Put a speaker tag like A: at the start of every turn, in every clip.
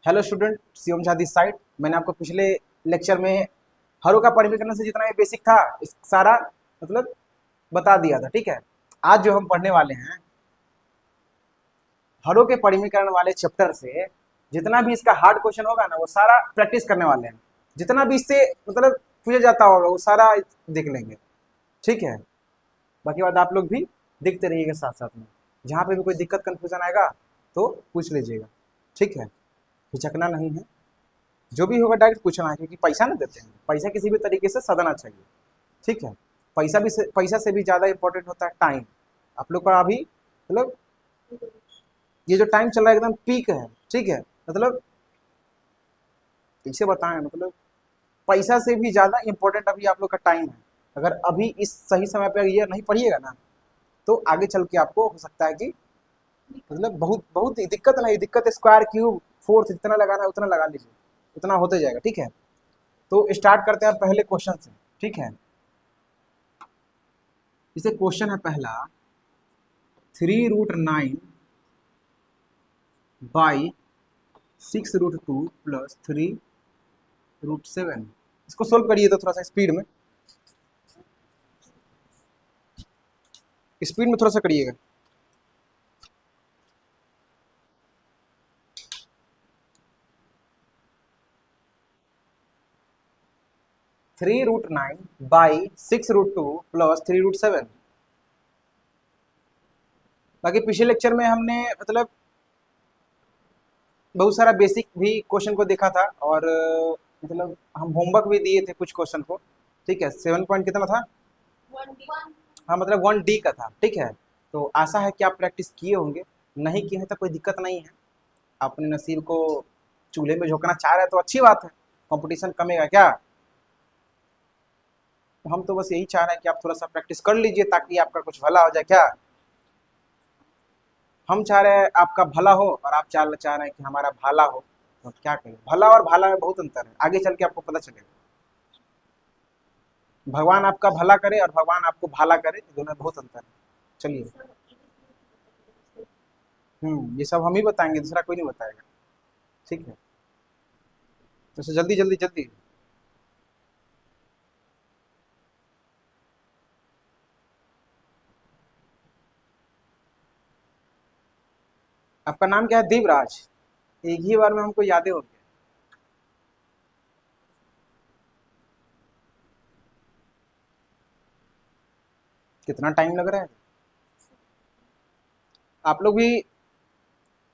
A: Hello student, Shivam Jha this side. मैंने आपको पिछले लेक्चर में हरों का परिमीकरण से जितना भी बेसिक था इस सारा मतलब बता दिया था। ठीक है, आज जो हम पढ़ने वाले हैं हरों के परिमीकरण वाले चैप्टर से जितना भी इसका हार्ड क्वेश्चन होगा ना वो सारा प्रैक्टिस करने वाले हैं। जितना भी इससे मतलब पूछा जाता होगा वो सारा देख लेंगे। ठीक है, बाकी बात आप लोग भी देखते रहिएगा साथ साथ में। जहाँ पे भी कोई दिक्कत कंफ्यूजन आएगा तो पूछ लीजिएगा। ठीक है, हिचकना नहीं है, जो भी होगा डायरेक्ट पूछना है, क्योंकि पैसा नहीं देते हैं। पैसा किसी भी तरीके से सदना चाहिए। ठीक है, पैसा से भी ज़्यादा इंपॉर्टेंट होता है टाइम। आप लोग का अभी मतलब ये जो टाइम चल रहा है एकदम पीक है। ठीक है, मतलब कैसे बताएं, मतलब पैसा से भी ज़्यादा इंपॉर्टेंट अभी आप लोग का टाइम है। अगर अभी इस सही समय पर ये नहीं पढ़िएगा ना तो आगे चल के आपको हो सकता है कि मतलब बहुत बहुत दिक्कत नहीं, दिक्कत स्क्वायर क्यूब फोर्थ जितना लगाना है उतना लगा लीजिए, उतना होते जाएगा। ठीक है, तो स्टार्ट करते हैं पहले क्वेश्चन से। ठीक है, इसे क्वेश्चन है पहला, 3√9 बाई 6√2 प्लस 3√7। इसको सोल्व करिए तो थोड़ा सा स्पीड में थोड़ा सा करिएगा। Three root nine by 6√2 plus 3√7। बाकी पिछले लेक्चर में हमने मतलब बहुत सारा बेसिक भी क्वेश्चन को देखा था और मतलब हम होमवर्क भी दिए थे कुछ क्वेश्चन को। ठीक है, 7 पॉइंट कितना था? हाँ, मतलब 1D का था। ठीक है, तो आशा है कि आप प्रैक्टिस किए होंगे। नहीं किए हैं तो कोई दिक्कत नहीं है, अपने नसीब को चूल्हे में झोंकना चाह रहे हैं तो अच्छी बात है। कंपटीशन कमेगा क्या? तो हम तो बस यही चाह रहे हैं कि आप थोड़ा सा प्रैक्टिस कर लीजिए ताकि आपका कुछ भला हो जाए। क्या हम चाह रहे हैं आपका भला हो और आप चाह रहे हैं कि हमारा भाला हो। तो क्या करें, भला और भाला में बहुत अंतर है, आगे चल के आपको पता चलेगा। भगवान आपका भला करे और भगवान आपको भाला करे, दोनों में बहुत अंतर है। चलिए, ये सब हम ही बताएंगे, दूसरा कोई नहीं बताएगा। ठीक है, तो जल्दी जल्दी जल्दी। आपका नाम क्या है? दीवराज। एक ही बार में हमको यादें हो गया। कितना टाइम लग रहा है? आप लोग भी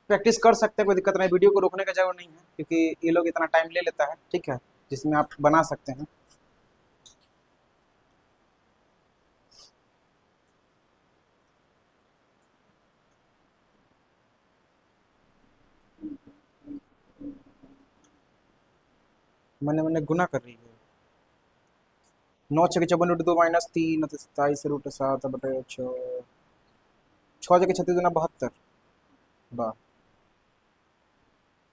A: प्रैक्टिस कर सकते हैं, कोई दिक्कत नहीं, वीडियो को रोकने का जरूर नहीं है क्योंकि ये लोग इतना टाइम ले लेता है। ठीक है, जिसमें आप बना सकते हैं। मैंने मैंने गुना कर रही है। 9×6 = 2 -3 27√7/6। 6×36 = 72। वाह।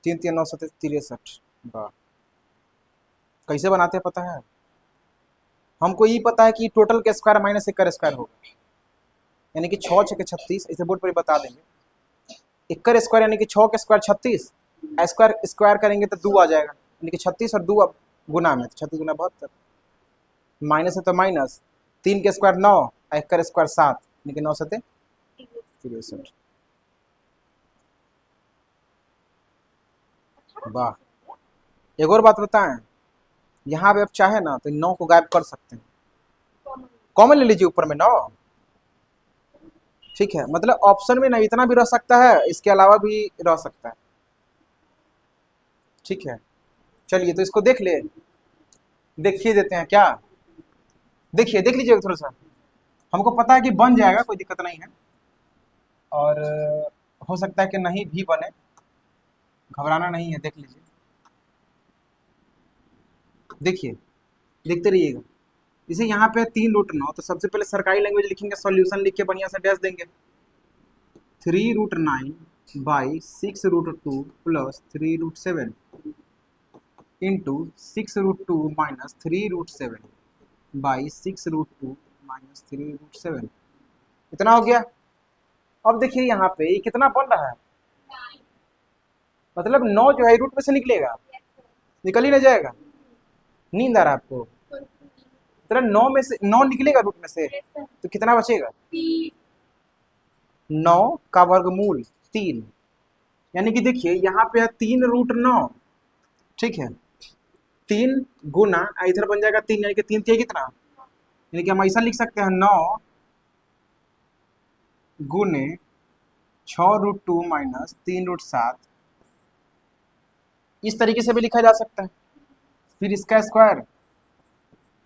A: 3×3 = 9 × 63। वाह, कैसे बनाते हैं पता है? हमको ये पता है कि टोटल का स्क्वायर माइनस एक का स्क्वायर होगा, यानी कि 6×6 = 36। इसे बोर्ड पर बता देंगे। एक का स्क्वायर यानी कि 6 का स्क्वायर 36, स्क्वायर स्क्वायर करेंगे तो 2 आ जाएगा, यानी कि 36 और 2 अब गुना में, तो 36×72। माइनस है तो माइनस, 3 का स्क्वायर 9, एक का स्क्वायर 7, यानी कि 9×7 = 63। वाह, एक और बात बताएं, यहाँ पे आप चाहे ना तो 9 को गायब कर सकते हैं, कॉमन ले लीजिए ऊपर में 9। ठीक है, मतलब ऑप्शन में ना इतना भी रह सकता है, इसके अलावा भी रह सकता है। ठीक है, चलिए तो इसको देख ले, देखिए देते हैं क्या। देखिए, देख लीजिए थोड़ा सा, हमको पता है कि बन जाएगा, कोई दिक्कत नहीं है। और हो सकता है कि नहीं भी बने, घबराना नहीं है, देख लीजिए। देखिए, देखते रहिएगा। जैसे यहाँ पे 3√9, तो सबसे पहले सरकारी लैंग्वेज लिखेंगे, सॉल्यूशन लिख के बढ़िया से डैश देंगे। 3√9 by 6√2 plus 3√7 into 6√2 minus 3√7 by 6√2 minus 3√7। इतना हो गया। अब देखिए यहाँ पे ये कितना बन रहा है, मतलब 9 जो है रूट में से निकलेगा, निकल ही ना जाएगा। नींद आ रहा है आपको? मतलब 9 में से 9 निकलेगा रूट में से, तो कितना बचेगा? 9 का वर्गमूल 3। यानी कि देखिए यहाँ पे है 3√9, ठीक है। 3 गुना इधर बन जाएगा 3, यानी कि 3 3 कितना, यानी कि हम ऐसा लिख सकते हैं 9 गुने 6√2 माइनस 3√7, इस तरीके से भी लिखा जा सकता है। फिर इसका स्क्वायर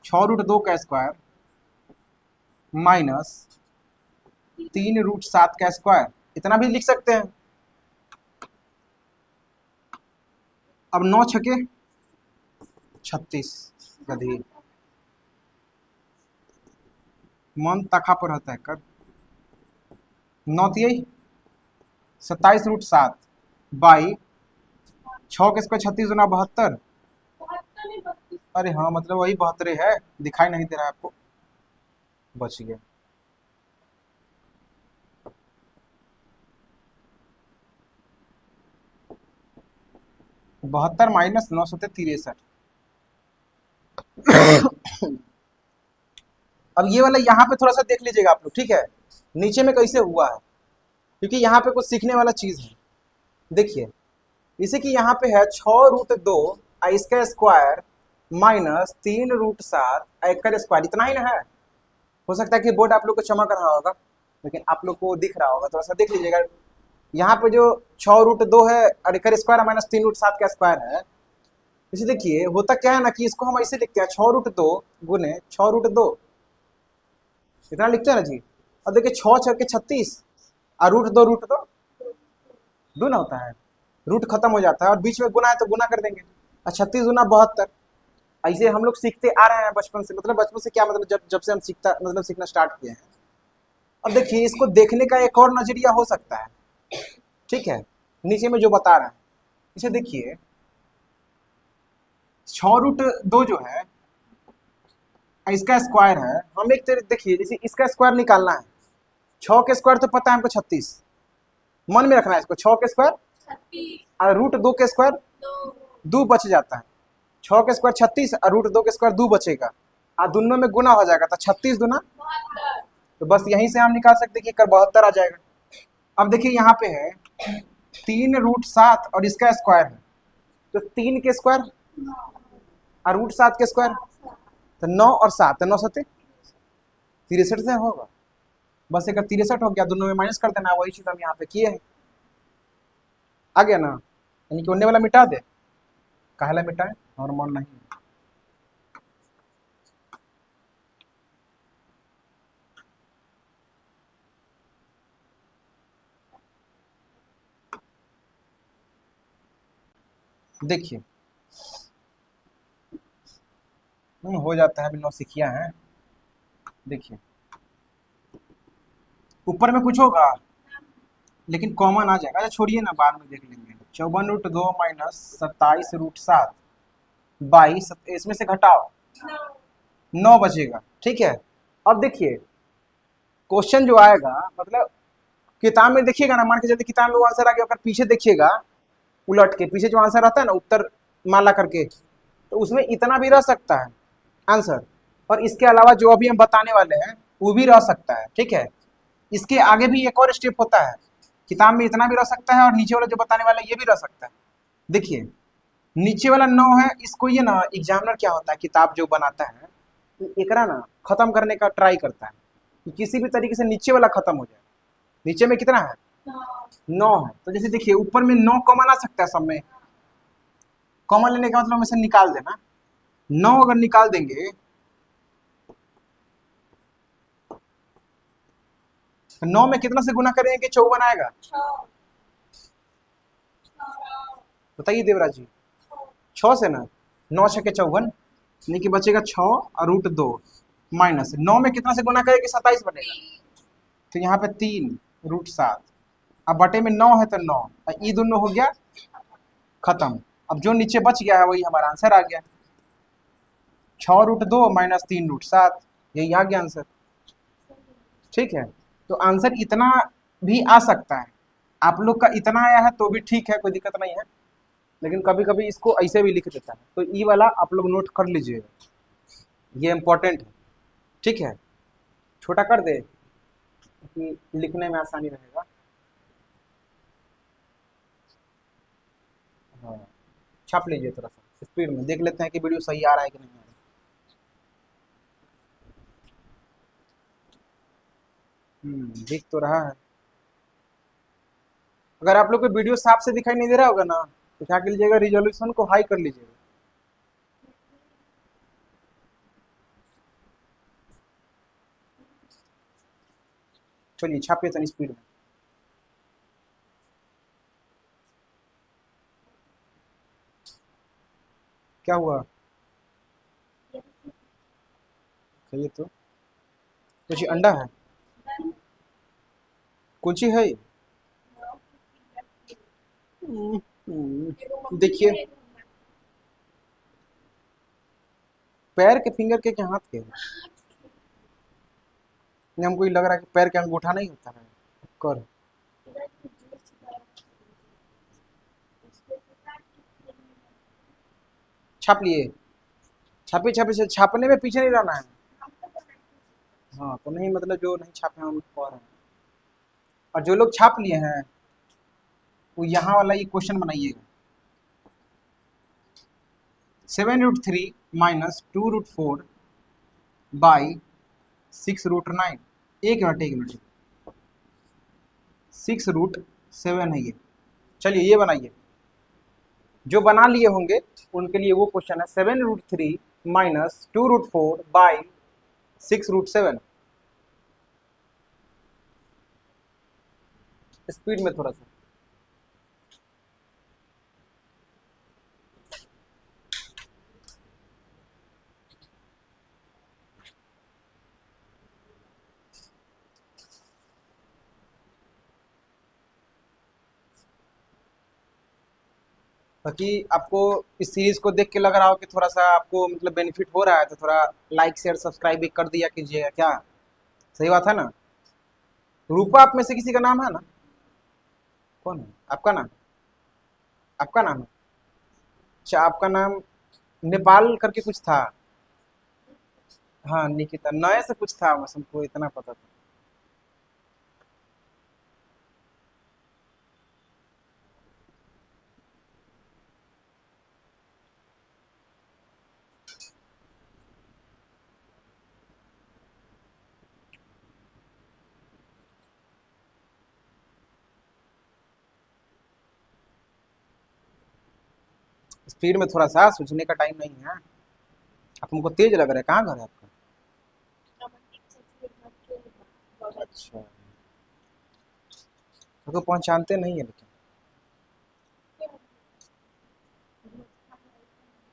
A: 6√2 का स्क्वायर माइनस 3√7 का स्क्वायर, इतना भी लिख सकते हैं। अब 9 छके 36, गधी मन तखा पर रहता है कर। 9 तियई 27√7 बाई 6 के स्क्वायर 36 गुना 72। अरे हाँ मतलब वही 72 है, दिखाई नहीं दे रहा है आपको, बच गया। बहत्तर माइनस 963। अब ये वाला यहाँ पे थोड़ा सा देख लीजिएगा आप लोग, ठीक है, नीचे में कैसे हुआ है, क्योंकि यहाँ पे कुछ सीखने वाला चीज है। देखिए इसे कि यहाँ पे है 6√2 इसका स्क्वायर माइनस 3√7 का स्क्वायर, इतना ही ना है। हो सकता है कि बोर्ड आप लोग को चमक रहा होगा, लेकिन आप लोग को दिख रहा होगा, थोड़ा सा देख लीजिएगा। यहाँ पे जो 6√2 है और एक स्क्वायर माइनस 3√7 का स्क्वायर है, इसे देखिए होता क्या है ना कि इसको हम ऐसे लिखते हैं 6√2 गुने 6√2, इतना लिखते हैं ना जी। और देखिए 6 6 के 36 और √2 दो ना होता है, रूट खत्म हो जाता है, और बीच में गुना है तो गुना कर देंगे, और 36 गुना 72। ऐसे हम लोग सीखते आ रहे हैं बचपन से, मतलब बचपन से क्या मतलब जब जब से हम सीखना स्टार्ट किए हैं। अब देखिए इसको देखने का एक और नजरिया हो सकता है, ठीक है, नीचे में जो बता रहे हैं इसे देखिए। 6√2 जो है इसका स्क्वायर है, हम एक तरह देखिए जैसे इसका स्क्वायर निकालना है, 6 के स्क्वायर तो पता है हमको 36, मन में रखना है इसको, 6 के स्क्वायर और √2 के स्क्वायर 2 बच जाता है। 6 के स्क्वायर 36 और √2 के स्क्वायर 2 बचेगा, और दोनों में गुना हो जाएगा, तो 36 गुना, तो बस यहीं से हम निकाल सकते कि 72 आ जाएगा। अब देखिए यहाँ पे है 3√7 और इसका स्क्वायर है, तो 3 के स्क्वायर और √7 के स्क्वायर, तो 9 और 7, तो 9 7 63 से होगा, बस एक 63 हो गया, दोनों में माइनस कर देना, वही चीज हम यहाँ पे किए हैं। आ गया ना, यानी कि उन्ने वाला मिटा दे, काहला मिटाए, और मन नहीं। देखिए हो जाता है, अभी नौसिखिया है। देखिए ऊपर में कुछ होगा लेकिन कॉमन आ जाएगा, अच्छा छोड़िए ना, बाद में देख लेंगे। 54√2 माइनस 27√7 22, इसमें से घटाओ 9 बचेगा, ठीक है। अब देखिए क्वेश्चन जो आएगा, मतलब किताब में देखिएगा ना, मान के चलते किताब में वो आंसर आ गया, अगर पीछे देखिएगा उलट के, पीछे जो आंसर रहता है ना उत्तर माला करके, तो उसमें इतना भी रह सकता है आंसर, और इसके अलावा जो अभी हम बताने वाले हैं वो भी रह सकता है, ठीक है। इसके आगे भी एक और स्टेप होता है, किताब में इतना भी रह सकता है, और नीचे वाला जो बताने वाला है ये भी रह सकता है। देखिए नीचे वाला 9 है, इसको ये ना एग्जामिनर क्या होता है, किताब जो बनाता है एकरा ना खत्म करने का ट्राई करता है कि किसी भी तरीके से नीचे वाला खत्म हो जाए। नीचे में कितना है? 9 है, तो जैसे देखिए ऊपर में 9 कॉमन आ सकता है, सब में कॉमन लेने का मतलब हम इसे निकाल देना। 9 अगर निकाल देंगे तो 9 में कितना से गुना करेंगे कि 54 आएगा? बताइए देवराज जी, 6 से ना, 9 6 के 54, यानी कि बचेगा 6 और √2 माइनस 9 में कितना से गुना करेंगे 27 बनेगा, तो यहाँ पे 3√7, अब बटे में 9 है तो 9, और ये दोनों हो गया खत्म। अब जो नीचे बच गया है वही हमारा आंसर आ गया, 6√2 माइनस 3√7, यही आ गया आंसर, ठीक है। तो आंसर इतना भी आ सकता है, आप लोग का इतना आया है तो भी ठीक है, कोई दिक्कत नहीं है, लेकिन कभी कभी इसको ऐसे भी लिख देता है, तो ई वाला आप लोग नोट कर लीजिएगा, ये इम्पोर्टेंट है। ठीक है, छोटा कर दे कि लिखने में आसानी रहेगा। हाँ, छाप लीजिए थोड़ा सा स्पीड में, देख लेते हैं कि वीडियो सही आ रहा है कि नहीं आ रहा है। दिख तो रहा है। अगर आप लोग को वीडियो साफ से दिखाई नहीं दे रहा होगा ना, तो क्या कर लीजिएगा, रिजोल्यूशन को हाई कर लीजिएगा। चलिए छापिए तनी स्पीड में। क्या हुआ, कहिए तो। कुछ अंडा है, कुछ ही है ये? देखिए, पैर के फिंगर के हाथ के? नहीं, हमको ये लग रहा है कि पैर के अंगूठा नहीं होता है कर। छाप लिए, छापे छापे से छापने में पीछे नहीं रहना है। हाँ, तो नहीं मतलब जो नहीं छापे हैं हम पढ़ रहे हैं, और जो लोग छाप लिए हैं वो यहाँ वाला ये क्वेश्चन बनाइएगा। 7√3 माइनस 2√4 बाई 6√9। एक मिनट, 6√7 है ये। चलिए ये बनाइए, जो बना लिए होंगे उनके लिए वो क्वेश्चन है। 7√3 माइनस 2√4 बाई 6√7। स्पीड में थोड़ा सा। बाकी आपको इस सीरीज को देख के लग रहा हो कि थोड़ा सा आपको मतलब बेनिफिट हो रहा है, तो थोड़ा लाइक शेयर सब्सक्राइब भी कर दिया कीजिएगा क्या। सही बात है ना। रूपा आप में से किसी का नाम है ना? कौन है आपका नाम? आपका नाम है? अच्छा, आपका नाम नेपाल करके कुछ था। हाँ निकिता, नए से कुछ था, बस हमको इतना पता था। स्पीड में थोड़ा सा, सोचने का टाइम नहीं है। आप हमको तेज लग रहा है, कहाँ घर है आपका? अच्छा, तो पहचानते नहीं है लेकिन।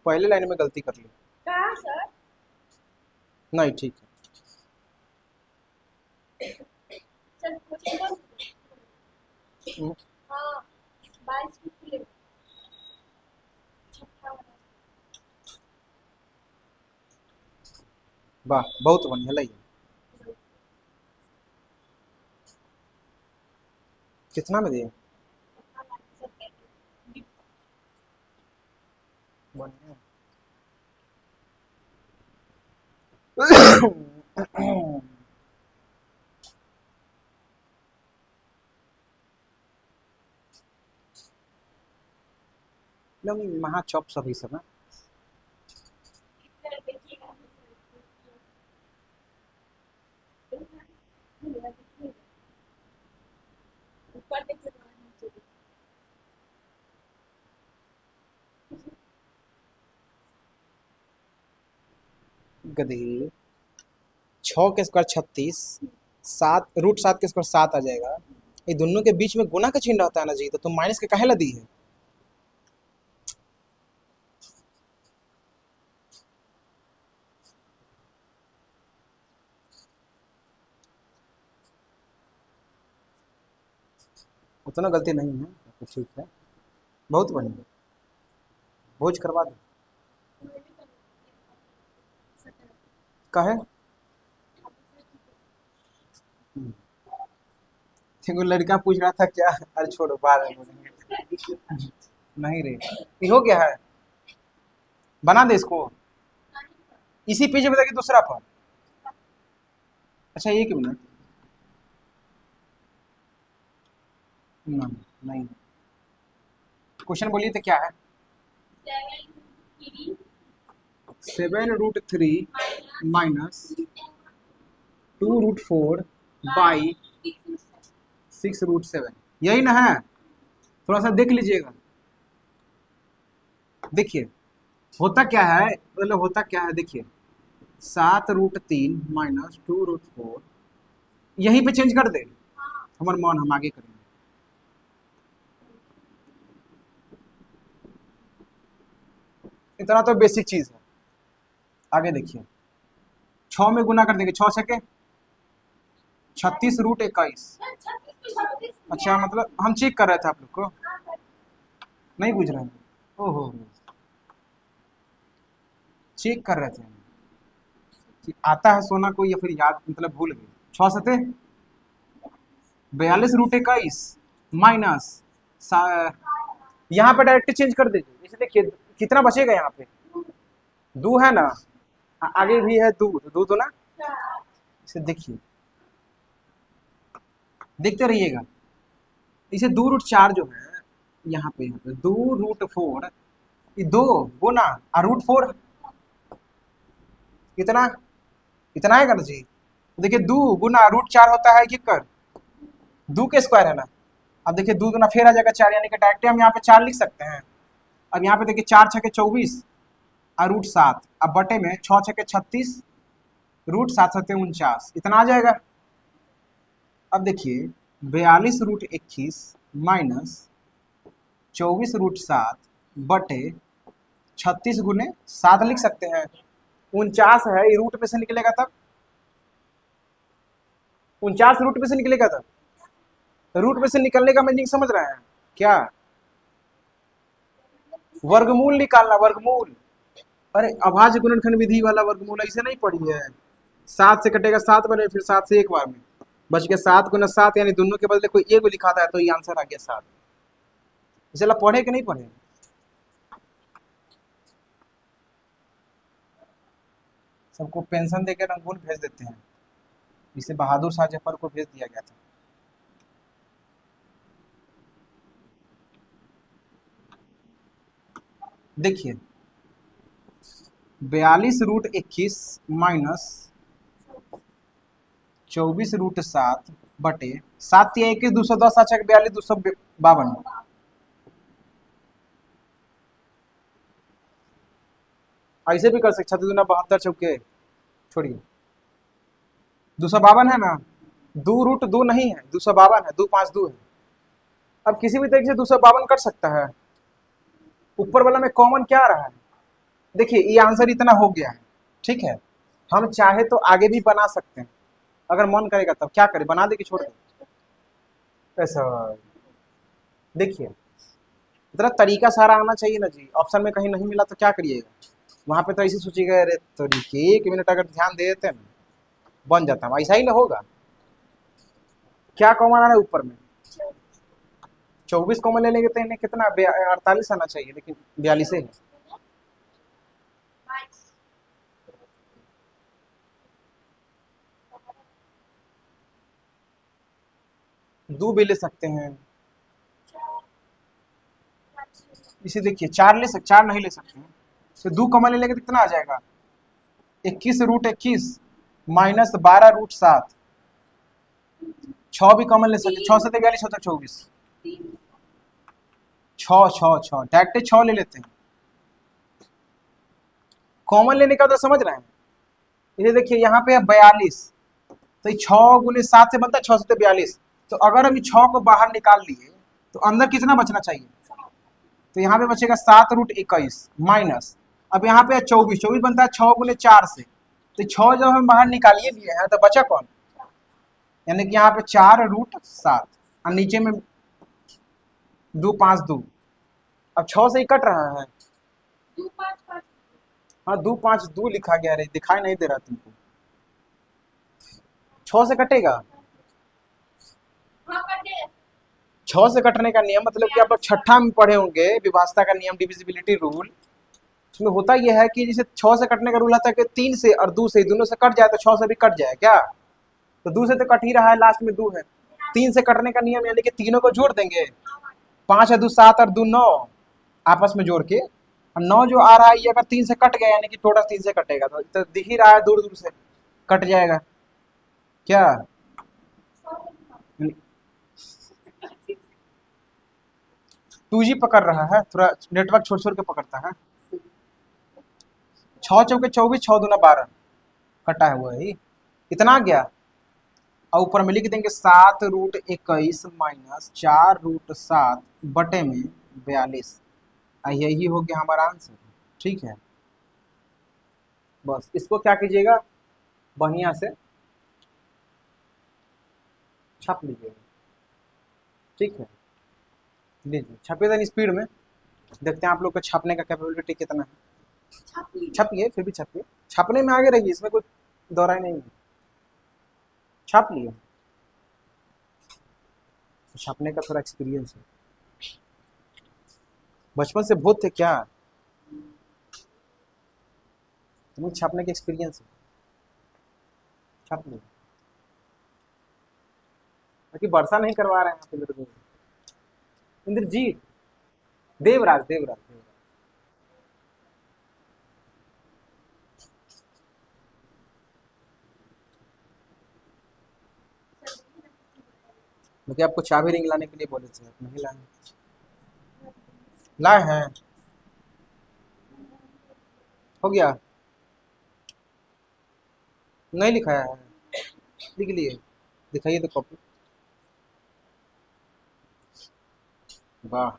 A: पहले लाइन में गलती कर ली।
B: कहाँ सर?
A: नहीं ठीक है।
B: सर कोचिंग कौन?
A: हम्म,
B: हाँ, 22 को खुले, छठा वाला।
A: वाह बहुत बढ़िया लगी। कितना में दिए? बढ़िया। एकदम महा चॉप सभी सब है।
B: देखिएगा ऊपर देखिए, नीचे देखिए।
A: गधी, 6 के स्क्वायर 36, 7√7 के स्क्वायर 7 आ जाएगा। ये दोनों के बीच में गुना का चिन्ह रहता है ना जी, तो तुम माइनस के काहे ला दी है? उतना गलती नहीं है, तो ठीक है, बहुत बढ़िया। भोज करवा दो। काहे? देखो लड़का पूछ रहा था क्या, अरे छोड़ो बाद में बोलेंगे। नहीं रे, ये हो गया है, बना दे इसको, इसी पेज पे बताइए दूसरा पर। अच्छा एक मिनट, नहीं नहीं, क्वेश्चन बोलिए तो क्या है। 7√3 माइनस 2√4 बाई 6√7, यही ना है, थोड़ा सा देख लीजिएगा। देखिए होता क्या है, मतलब होता क्या है, देखिए 7√3 माइनस 2√4, यहीं पे चेंज कर दे, हमारे मान हम आगे करेंगे। इतना तो बेसिक चीज है, आगे देखिए 6 में गुना कर देंगे, 6 छके 36√21। अच्छा मतलब हम चेक कर रहे थे आप लोग को, नहीं बुझ रहे हैं, ओहो चेक कर रहे थे कि आता है सोना को या फिर याद मतलब भूल गए। 6 सते 42√21 माइनस, यहाँ पे डायरेक्ट चेंज कर दीजिए, जैसे देखिए कितना बचेगा यहाँ पे, 2 है ना, आगे भी है 2, तो 2 तो ना, इसे देखिए देखते रहिएगा, इसे 2√4 जो है यहाँ पे 2√4, ये 2 गुना और √4 कितना, इतना है ना जी, देखिए 2 गुना √4 होता है कि कर 2 के स्क्वायर है ना। अब देखिए 2 गुना फिर आ जाएगा 4, यानी कि डायरेक्ट हम यहाँ पे 4 लिख सकते हैं। अब यहाँ पे देखिए 4 छके 24 और √7, अब बटे में 6 छके 36, √7 सते 49, इतना आ जाएगा। अब देखिए 42√21 माइनस 24√7 बटे 36 गुने 7 लिख सकते हैं, 49 है, ये रूट में से निकलेगा तब, 49 रूट में से निकलेगा तब, रूट में से निकलने का मीनिंग समझ रहे हैं क्या, वर्गमूल निकालना, वर्गमूल। अरे अभाज्य गुणनखंड विधि वाला वर्गमूल ऐसे नहीं पढ़ी है, 7 से कटेगा 7 बने, फिर 7 से एक बार में बच गया 7 गुना 7, यानी दोनों के बदले कोई एक लिखा था तो ये आंसर आ गया 7। चला पढ़े कि नहीं पढ़े, सबको पेंशन देकर रंगून भेज देते हैं, इसे बहादुर शाह जफर को भेज दिया गया था। देखिए 42√21 माइनस 24√7 बटे 7 या 21 210, अच्छा 42 252, ऐसे भी कर सकते, 36×72 चौके छोड़िए, 252 है ना, 2√2 नहीं है, 252 है, 252 है। अब किसी भी तरीके से 252 कर सकता है, ऊपर वाला में कॉमन क्या आ रहा है, देखिए ये आंसर इतना हो गया है, ठीक है, हम चाहे तो आगे भी बना सकते हैं, अगर मन करेगा तब क्या करें, बना दे कि छोड़ दे, ऐसा देखिए इतना तरीका सारा आना चाहिए ना जी, ऑप्शन में कहीं नहीं मिला तो क्या करिएगा, वहां पे तो ऐसे सोचिएगा अरे तरीके, 1 मिनट अगर ध्यान दे देते ना बन जाता है, ऐसा ही ना होगा। क्या कॉमन आना है ऊपर में, 24 कॉमन ले लेंगे तो इन्हें कितना 48 आना चाहिए, लेकिन 42 है। दो भी ले सकते हैं, इसे देखिए 4 ले सकते, 4 नहीं ले सकते हैं, तो 2 कॉमन ले लेंगे तो कितना आ जाएगा, 21√21 माइनस 12√7, 6 भी कॉमन ले सकते, 6 से 42 होता 24, 6 डायरेक्ट 6 ले लेते हैं, कॉमन लेने का तो समझ रहे हैं, इसे देखिए यहाँ पे है 42, तो 6 गुने 7 से बनता है 6 से 42, तो अगर हम 6 को बाहर निकाल लिए तो अंदर कितना बचना चाहिए, तो यहाँ पे बचेगा 7√21 माइनस, अब यहाँ पे 24 बनता है 6 गुने 4 से, तो 6 जब हम बाहर निकालिए लिए हैं तो बचा कौन, यानी कि यहाँ पे 4√7 और नीचे में 2×5=2, अब 6 से ही कट रहा है,
B: 2 5 5
A: हाँ 2×5=2 लिखा गया रे, दिखाई नहीं दे रहा तुमको, 6 से कटेगा,
B: हाँ कटे
A: 6 से कटने का नियम मतलब कि आप लोग छठा में पढ़े होंगे विभाजता का नियम, डिविजिबिलिटी रूल। उसमें होता यह है कि जैसे 6 से कटने का रूल आता है कि 3 से और 2 से दोनों से कट जाए तो 6 से भी कट जाए क्या, तो 2 से तो कट ही रहा है, लास्ट में 2 है। 3 से कटने का नियम यानी कि तीनों को जोड़ देंगे, 5 है 2 7 और 2 9 आपस में जोड़ के, और 9 जो आ रहा है ये अगर 3 से कट गया यानी कि टोटल 3 से कटेगा, तो दिख ही रहा है दूर दूर से कट जाएगा क्या। 2G पकड़ रहा है, थोड़ा नेटवर्क छोड़ छोड़ के पकड़ता है। 6 चौके 24, 6 दूना 12 कटा है वही, इतना गया। और ऊपर में लिख देंगे 7√21 माइनस 4√7 बटे में 42, यही हो गया हमारा आंसर। ठीक है, बस इसको क्या कीजिएगा, बढ़िया से छाप लीजिएगा। ठीक है, लीजिए छपिए स्पीड में, देखते हैं आप लोग का छापने का कैपेबिलिटी कितना है। छपिए, फिर भी छपिए, छापने में आगे रहिए, इसमें कोई दौराई नहीं है। छाप लिए, तो छापने का थोड़ा एक्सपीरियंस है, बचपन से बहुत थे क्या, तुम्हें छापने का एक्सपीरियंस है, छाप लिए। बाकी वर्षा नहीं करवा रहे हैं आप इंद्र, इंद्रजीत, देवराज देवराज देवराज। मुझे आपको चाबी रिंग लाने के लिए बोले थे, आप नहीं लाए, लाए हैं, हो गया, नहीं लिखाया है, लिख लिए, दिखाइए तो कॉपी। वाह,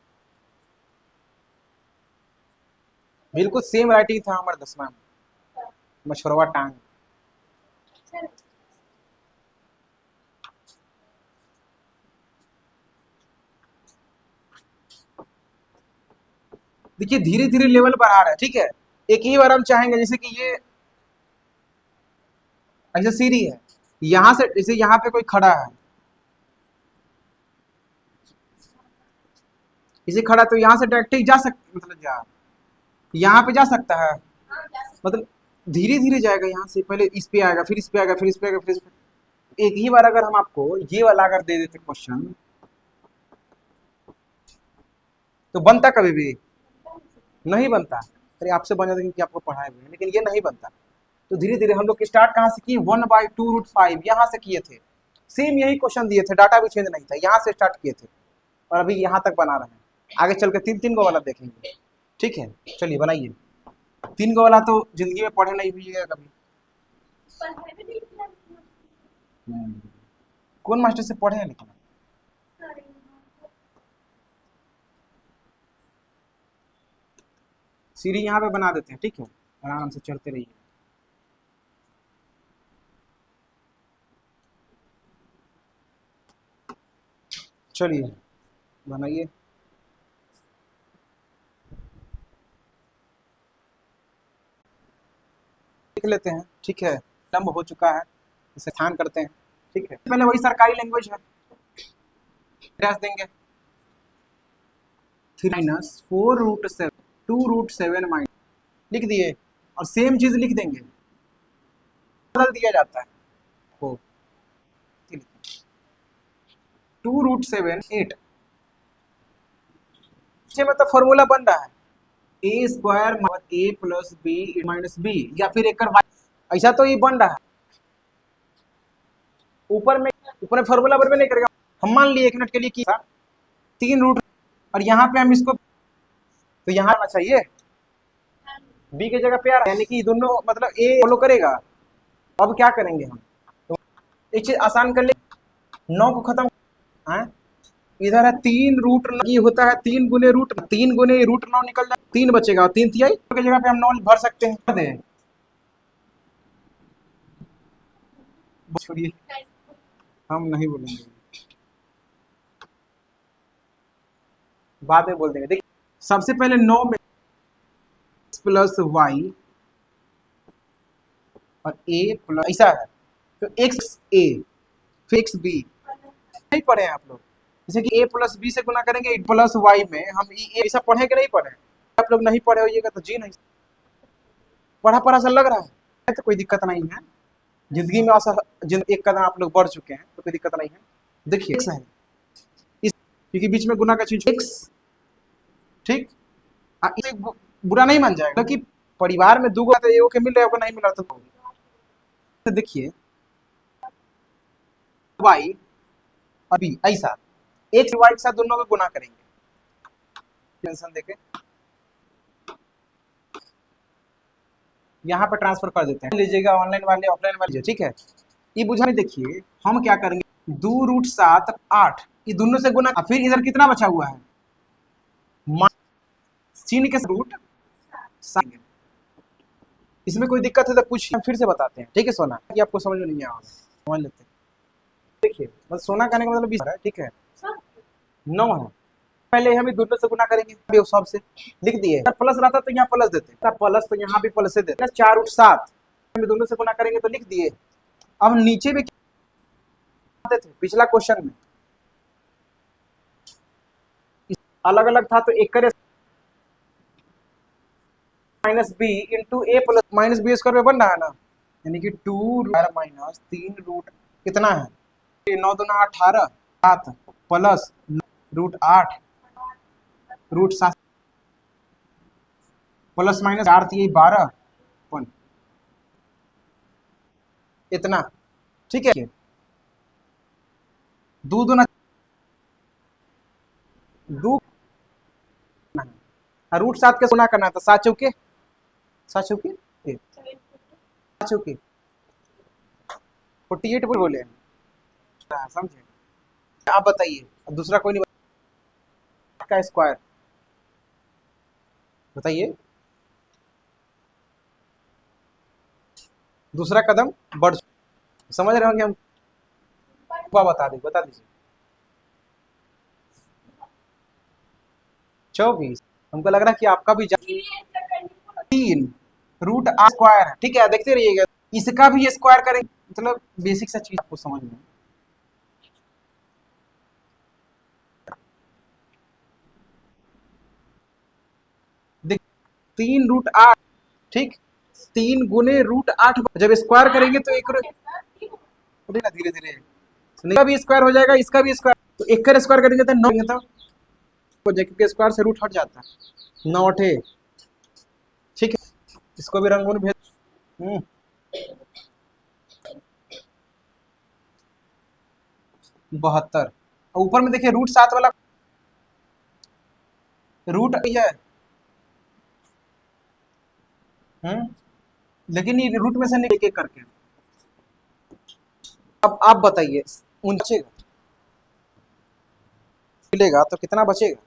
A: बिल्कुल सेम राइटिंग था हमारे 10वां में, मछुरवा टांग। देखिए धीरे धीरे लेवल बढ़ा रहा है, ठीक है। एक ही बार हम चाहेंगे जैसे कि ये ऐसे सीढ़ी है, यहां से जैसे यहाँ पे कोई खड़ा है, इसे खड़ा तो यहाँ से डायरेक्ट ही जा सकता, मतलब जा यहाँ पे जा सकता है, मतलब धीरे धीरे जाएगा, यहाँ से पहले इस पे आएगा, फिर इस पे आएगा, फिर इस पे आएगा, फिर इस पे। एक ही बार अगर हम आपको ये वाला अगर दे देते क्वेश्चन, तो बनता कभी भी नहीं बनता। अरे आपसे बन जाता क्योंकि आपको पढ़ाए हुए हैं, लेकिन ये नहीं बनता। तो धीरे धीरे हम लोग स्टार्ट कहाँ से किए, 1/2√5 यहाँ से किए थे, सेम यही क्वेश्चन दिए थे, डाटा भी चेंज नहीं था, यहाँ से स्टार्ट किए थे और अभी यहाँ तक बना रहे हैं। आगे चल के 3-3 गो वाला देखेंगे। ठीक है, चलिए बनाइए। 3 गो वाला तो जिंदगी में पढ़े नहीं हुई है कभी। कौन मास्टर से पढ़े हैं, लेकिन सीढ़ी यहाँ पे बना देते हैं। ठीक है, आराम से चढ़ते रहिए। चलिए बनाइए। लिख लेते हैं, ठीक है, लंब हो चुका है, इसे ध्यान करते हैं। ठीक है, पहले वही सरकारी लैंग्वेज है, देंगे 3 - 4√7 2√7 माइनस लिख दिए, और सेम चीज लिख देंगे, बदल दिया जाता है हो 2√7 8 मतलब फॉर्मूला बन रहा है a² a + b - b, या फिर एक ऐसा तो ये बन रहा है। ऊपर में फॉर्मूला बराबर नहीं करेगा। हम मान लिए 1 मिनट के लिए कि 3 रूट, और यहाँ पे हम इसको, तो यहाँ आना चाहिए b की जगह पे आ रहा है, यानी कि दोनों मतलब a फॉलो करेगा। अब क्या करेंगे हम, तो एक चीज आसान कर ले, 9 को खत्म है, इधर है 3√9, ये होता है 3 गुने √9 निकल जाए, 3 बचेगा, और 3 तिहाई की जगह पे हम 9 भर सकते हैं। छोड़िए, हम नहीं बोलेंगे, बाद में बोल देंगे। देखिए सबसे पहले 9 में + y और a प्लस ऐसा है, तो x a फिर x b नहीं पढ़े हैं आप लोग, जैसे कि a प्लस बी से गुना करेंगे प्लस वाई में हम ऐसा पढ़े कि नहीं पढ़े? आप लोग नहीं पढ़े होइएगा तो जी नहीं, पढ़ा पढ़ा सा लग रहा है तो कोई दिक्कत नहीं है। जिंदगी में एक कदम आप लोग बढ़ चुके हैं तो कोई दिक्कत नहीं है। देखिए x है इस, क्योंकि बीच में गुना का चीज x, ठीक, इसे बुरा नहीं मान जाएगा क्योंकि परिवार में दो गो तो एगो के मिल रहा है, नहीं मिल रहा तो देखिए y और b ऐसा x y के साथ दोनों में गुना करेंगे, टेंशन देके यहाँ पे ट्रांसफर कर देते हैं, लीजिएगा ऑनलाइन वाले ऑफलाइन वाले, ठीक है। ये बुझा नहीं, देखिए हम क्या करेंगे 2√7 8 ये दोनों से गुना, फिर इधर कितना बचा हुआ है चिन्ह के रूट, इसमें कोई दिक्कत है तो पूछिए, हम फिर से बताते हैं, ठीक है सोना, कि आपको समझ में नहीं आया समझ लेते हैं। देखिए मतलब सोना कहने का मतलब 20 है, ठीक है 9 है, पहले हम दोनों से गुना करेंगे, सब से लिख दिए, प्लस रहता तो यहाँ प्लस देते, प्लस तो यहाँ भी प्लस देते, 4√7 हम दोनों से गुना करेंगे तो लिख दिए। अब नीचे भी थे पिछला क्वेश्चन में अलग अलग था तो एक करे माइनस बी इंटू ए प्लस माइनस बी स्क्वायर में बन रहा है ना, यानी कि 2 माइनस 3 रूट कितना है 9 दूना 18 7 प्लस √8 √7 प्लस माइनस 4 3 12 इतना, ठीक है। 2 दूना 2 √7 के गुना करना था, 7 चौके 7 चौके 48 बोले समझे। आप बताइए दूसरा कोई नहीं का स्क्वायर बताइए, दूसरा कदम बढ़ समझ रहे होंगे हम, बता दीजिए 24, हमको लग रहा है कि आपका भी 3 √8 स्क्वायर है, ठीक है देखते रहिएगा, इसका भी स्क्वायर करेंगे, मतलब बेसिक सा चीज आपको समझ में, देख 3√8, ठीक 3 गुने √8 जब स्क्वायर करेंगे तो एक धीरे धीरे इसका भी स्क्वायर हो जाएगा, इसका भी स्क्वायर, तो एक का स्क्वायर करेंगे तो 9 तो क्योंकि स्क्वायर से रूट हट जाता है 9 8, ठीक है। इसको भी रंगून भेज 72, ऊपर में देखिए √7 वाला रूट है, लेकिन ये रूट में से नहीं एक एक करके, अब आप बताइए बचेगा मिलेगा तो कितना बचेगा,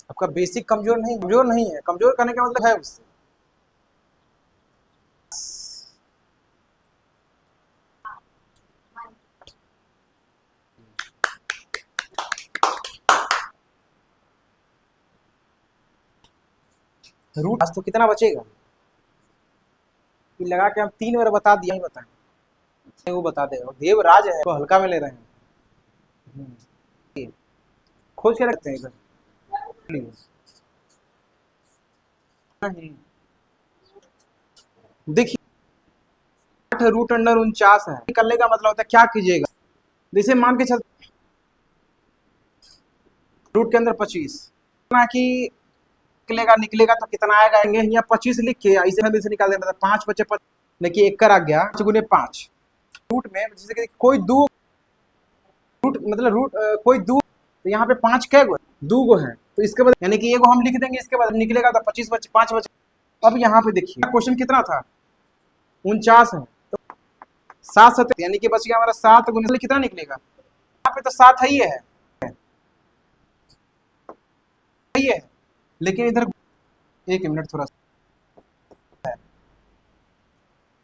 A: आपका बेसिक कमजोर नहीं है, कमजोर करने का मतलब है उससे रूट तो कितना बचेगा, लगा के हम 3 बार बता दिया, ही बताएं वो बता देगा, देवराज है तो हल्का में ले रहे हैं, खोज के रखते हैं इधर देखिए 8 √49 है, निकलने का मतलब होता है क्या कीजिएगा, जैसे मान के चल रूट के अंदर 25 कि निकलेगा तो कितना आएगा, यहाँ 25 लिख के ऐसे निकाल देना, 5 बचे 5, देखिए 1 कर आ गया 5 गुने 5 रूट में, जैसे कि कोई दो रूट मतलब रूट कोई दो, तो यहाँ पे 5 कै गो 2 गो है, तो इसके बाद यानी कि एगो हम लिख देंगे, इसके बाद निकलेगा तो 25 बचे 5 बचे। अब यहाँ पे देखिए क्वेश्चन कितना था 49 है, तो 7 7 यानी कि बच गया हमारा 7 गुने कितना निकलेगा, यहाँ पे तो 7 ही है लेकिन इधर 1 मिनट थोड़ा सा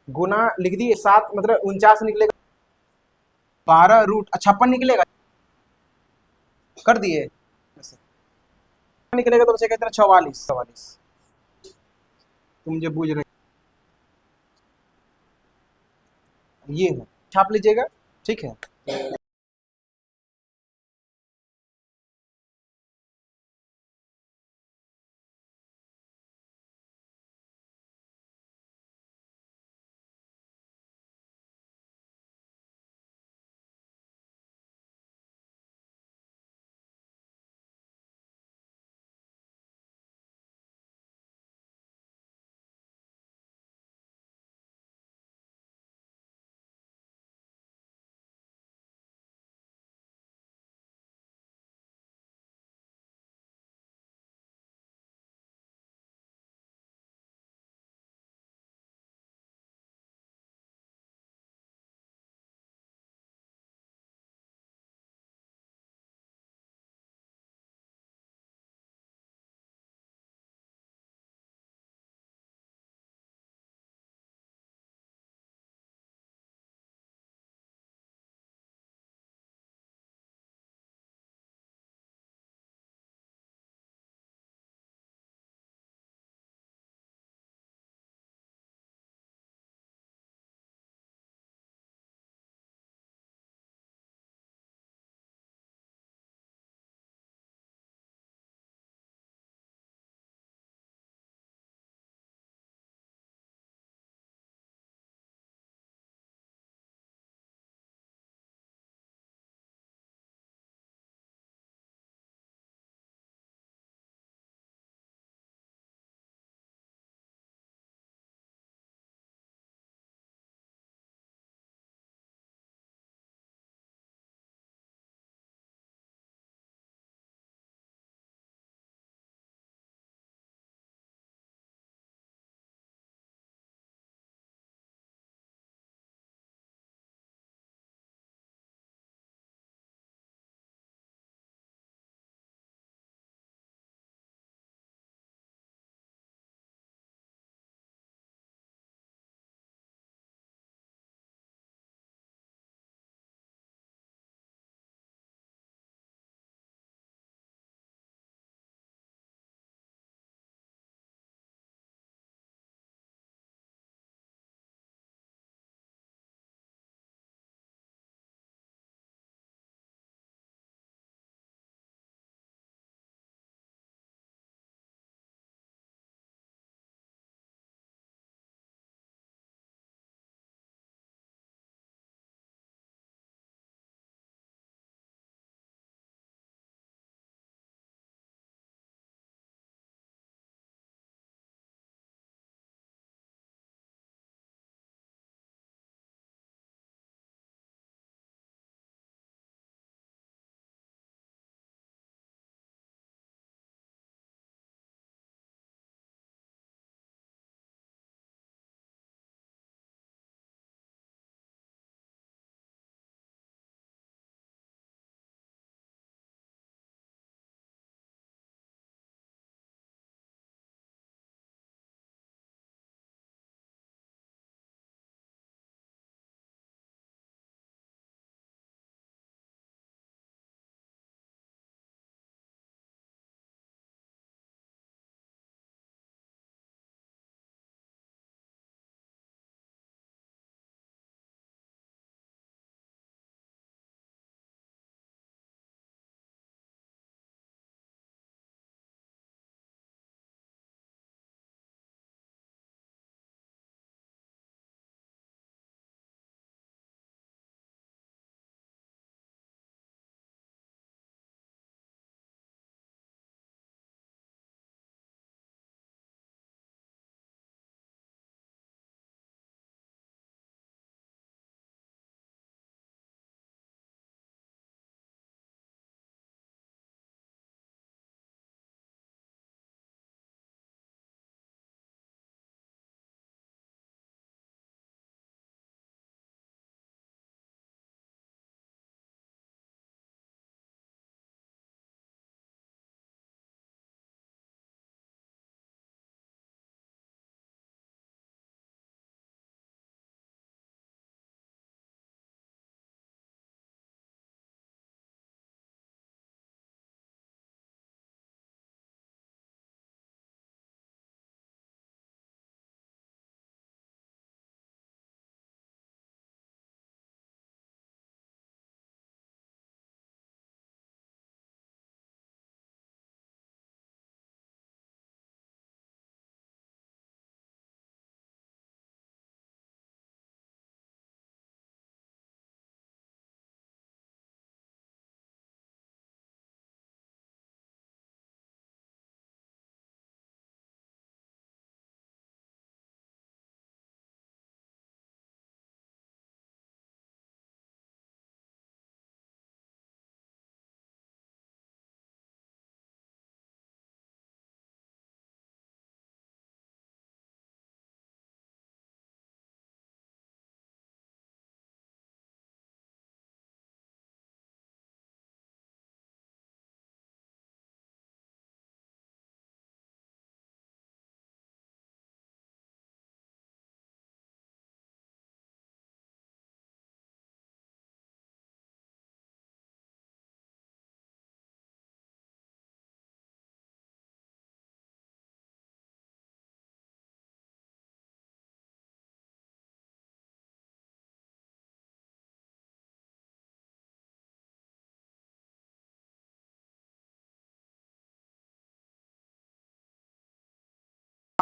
A: गुना लिख दिए 7 मतलब 49 निकलेगा, 12 √56 निकलेगा, कर दिए निकलेगा तो बचेगा इतना 44 तुम मुझे बूझ रहे, ये है छाप लीजिएगा, ठीक है।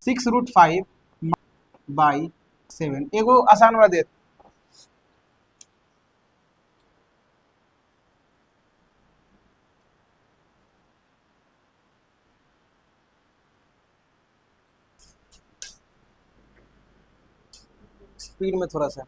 A: 6√5 बाई 7। एगो आसान वाला दे। स्पीड में थोड़ा सा।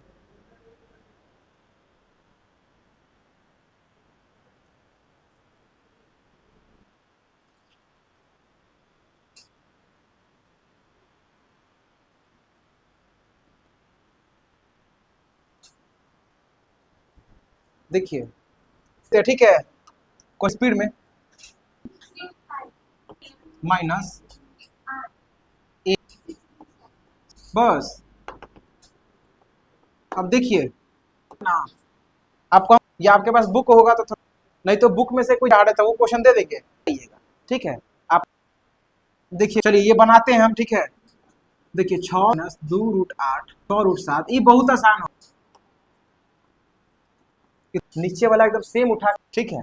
A: देखिए तो ठीक है, कोई स्पीड में माइनस बस। अब देखिए ना, आपको या आपके पास बुक होगा तो नहीं तो बुक में से कोई याद है तो वो क्वेश्चन दे देंगे, ठीक है। आप देखिए, चलिए ये बनाते हैं हम, ठीक है। देखिए 6-2√8 6√7, ये बहुत आसान हो। नीचे वाला एकदम सेम उठा, ठीक है।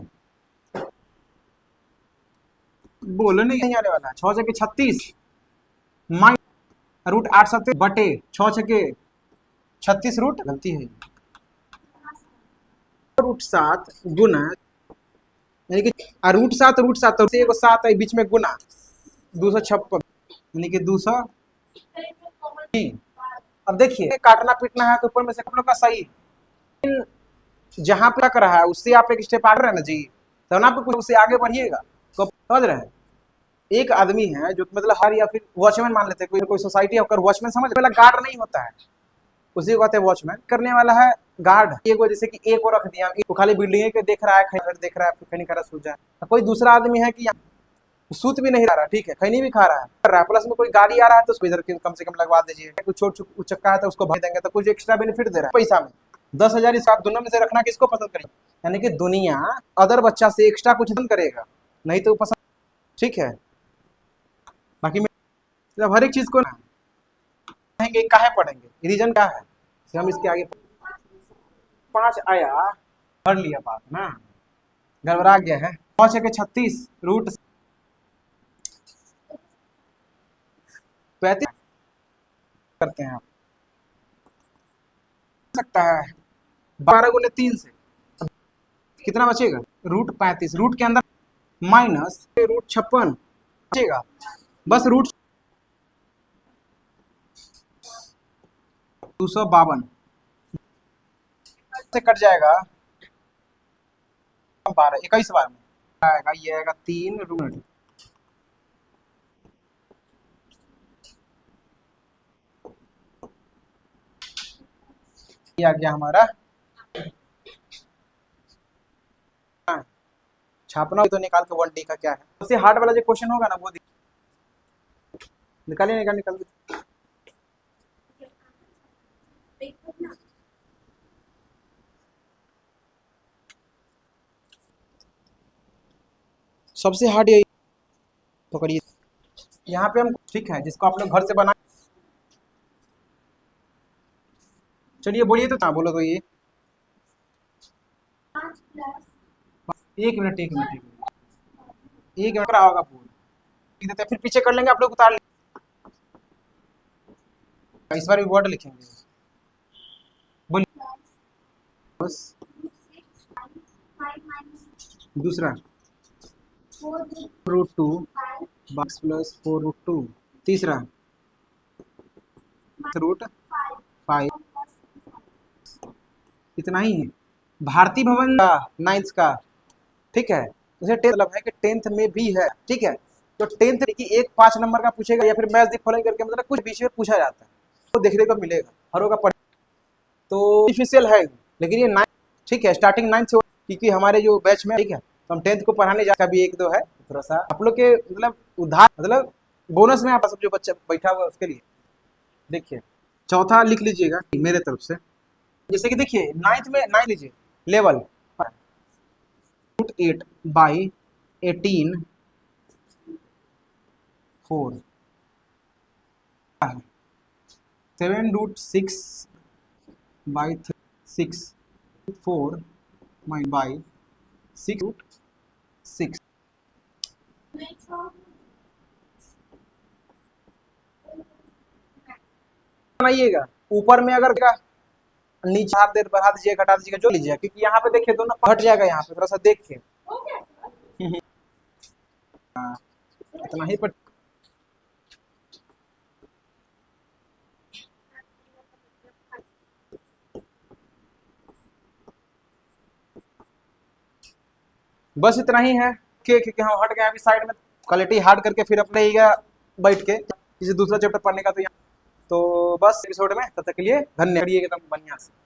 A: बोलो नहीं आने वाला। 6×36 -√8 बटे 6×36 रूट, गलती है, √7 गुना, यानी कि √7 तो एगो 7 है बीच में गुना 256, यानी कि 200। अब देखिए काटना पीटना है तो ऊपर में से आप लोग का सही, जहां पे लग रहा है उससे आप एक स्टेप आगे रहे ना जी, तो ना आप उससे आगे बढ़िएगा। तो समझ रहे हैं, एक आदमी है जो मतलब हर, या फिर वॉचमैन मान लेते हैं, कोई कोई सोसाइटी है, वॉचमैन समझ, पहला गार्ड नहीं होता है, उसी को कहते हैं वॉचमैन। करने वाला है गार्ड। एक को जैसे कि एक को रख दिया, वो खाली बिल्डिंग के देख रहा है, खैर देख रहा है, खैनी खा रहा, सो जाए। कोई दूसरा आदमी है कि सूत भी नहीं रहा, ठीक है, खैनी भी खा रहा है, कर रहा है, प्लस में कोई गाड़ी आ रहा है तो उसको इधर कम से कम लगवा दीजिए। कुछ छोट चक्का है तो उसको भर देंगे, तो कुछ एक्स्ट्रा बेनिफिट दे रहा है पैसा में। 10,000 इस आप दोनों में से रखना किसको पसंद करेंगे? यानी कि दुनिया अदर बच्चा से एक्स्ट्रा कुछ पसंद करेगा, नहीं तो पसंद, ठीक है। बाकी जब हर एक चीज को ना पढ़ेंगे, काहे पढ़ेंगे, रीजन क्या है, हम इसके आगे 5 आया, पढ़ लिया बात ना, गड़बड़ा गया है। 5×36 √35 करते हैं आप, सकता है 12×3 से कितना बचेगा, √35, रूट के अंदर माइनस √56 बचेगा, बस रूट 252 से कट जाएगा 21 बार में आएगा, ये आएगा 3 √, ये आ गया हमारा। छापना तो निकाल के 1D का क्या है, सबसे हार्ड वाला जो क्वेश्चन होगा ना वो निकालिए, निकाल सबसे हार्ड यही पकड़िए। यहाँ पे हम, ठीक है, जिसको आप लोग घर से बना, चलिए बोलिए तो, बोलो तो ये 1 मिनट 1 मिनट 1 मिनट होगा पूरा देते, फिर पीछे कर लेंगे, आप लोग उतार लेंगे, इस बार भी वर्ड लिखेंगे। बोलिए बस। दूसरा √2 बॉक्स प्लस 4√2, तीसरा √5, इतना ही है। भारतीय भवन का 9th का, ठीक है, उसे 10th मतलब है कि 10th में भी है, ठीक है। तो 10th की एक 5 नंबर का पूछेगा, या फिर मैच दी फॉलोइंग करके, मतलब कुछ बीच में पूछा जाता है, तो देखने को मिलेगा, हर होगा पढ़, तो डिफिशियल है, लेकिन ये 9, ठीक है, स्टार्टिंग 9 से, क्योंकि हमारे जो बैच में, ठीक है, तो हम 10th को पढ़ाने जा, कभी 1-2 है, थोड़ा सा आप लोग के मतलब उधार, मतलब बोनस में आप सब जो बच्चा बैठा हुआ है उसके लिए। देखिए चौथा लिख लीजिएगा मेरे तरफ से, जैसे कि देखिए 9th में 9 लीजिए लेवल, √8 बाई 18 4, 7√6 बाई 6 4 बाई 6√6, बनाइएगा ऊपर में अगर नीचे हाथ देर बढ़ा दीजिएगा घटा दीजिएगा जो लीजिएगा, क्योंकि यहाँ पे देखिए तो ना हट जाएगा, यहाँ पे थोड़ा सा देख के
B: हो गया सर?
A: हाँ, इतना ही पर बस इतना ही है कि क्योंकि हम हट गए अभी साइड में, क्वालिटी हार्ड करके फिर अपने ही बैठ के किसी दूसरा चैप्टर पढ़ने का तो यहाँ तो बस एपिसोड में तब तक के लिए धन्यवाद, एकदम बढ़िया से।